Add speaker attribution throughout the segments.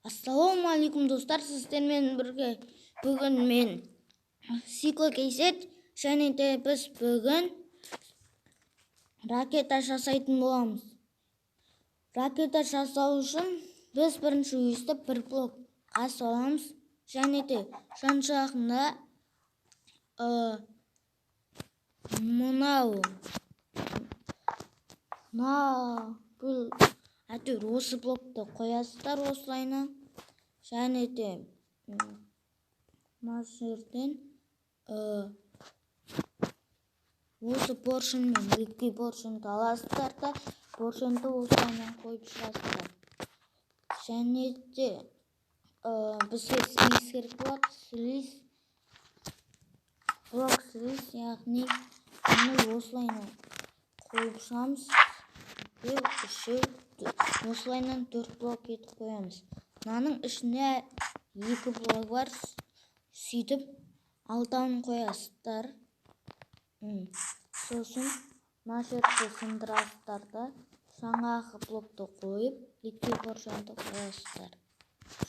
Speaker 1: Ассалаумағалейкум достар, сіздермен бірге бүгін мен Сикло Кейсет және де біз бүгін ракета жасайтын боламыз. Ракета жасау үшін біз бірінші өйстіп бір блокқа саламыз және де жан жағына әйтеуір осы блокты қоясыздар осылайна, және де мына жерден осы поршенмен екі поршенді аласыздар да поршенді осылайна қойып шығасыздар. Және де бізге слиз керек болады, слиз, яғни оны осылайна қойып шығамыз. Осылайнан 4 блок етіп қоямыз. Мынаның ішіне 2 блок бар, сөйтіп алтауын қоясыздар. Сосын мына жерді сындырасыздар да жаңағы блокты қойып 2 поршенді қоясыздар.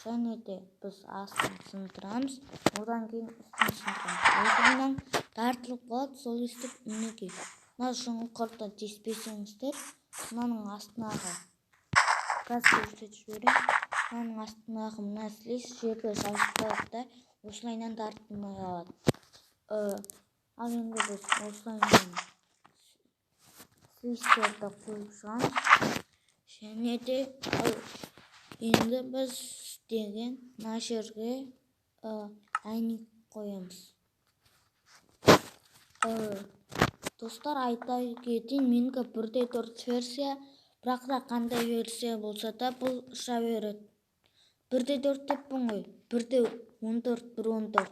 Speaker 1: Және де біз астын сындырамыз, одан кейін үстін сындырамыз. Осылайнан тартылып қалады, сол естіп мінекей. Мына шұңқырды теспесеңіздер, мынаның астындағы газ көрсетіп жіберем. Мынаның астындағы мына слиз жерді жазып қояды да осылайнан тартылмай қалады. Ал енді біз осылайнан слиздерді қойып шығамыз. Және де енді біз деген мына жерге әйнек қоямыз. Достар, айта кетейін, менікі 1/4 версия, бірақ та қандай версия болса да бұл ұша береді. 1/4 деппін ғой, 1/14, 1/14.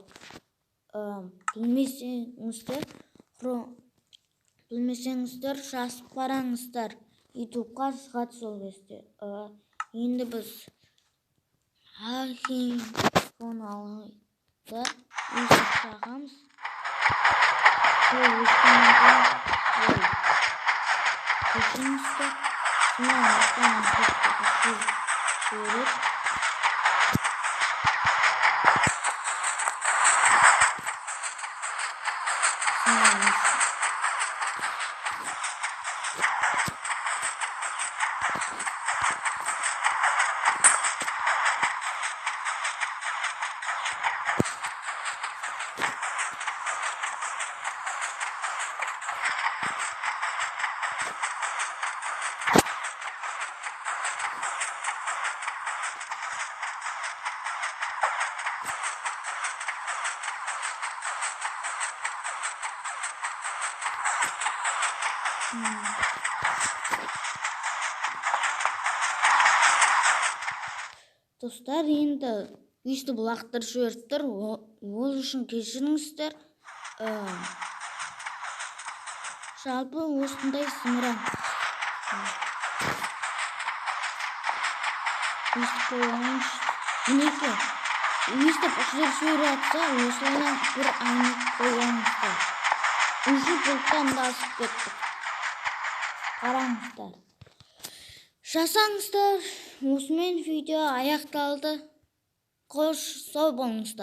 Speaker 1: Білмесеңіздер жазып қараңыздар, ютубқа шығады сол кезде. Енді біз соны алайда өсіп жағамыз. Достар, енді өйстіп лақтырып жіберіп тұр, ол үшін кешіріңіздер. Жалпы осындай сымыран өйстіп қойғанын мінекей, өйстіп жіберіп жатса осылайнан бір әйнек қойғаныңыздар. Уже бұлттан да асып кеттік. Қараңыздар, жасаңыздар. Осымен видео аяқталды. Қош сау болыңыздар.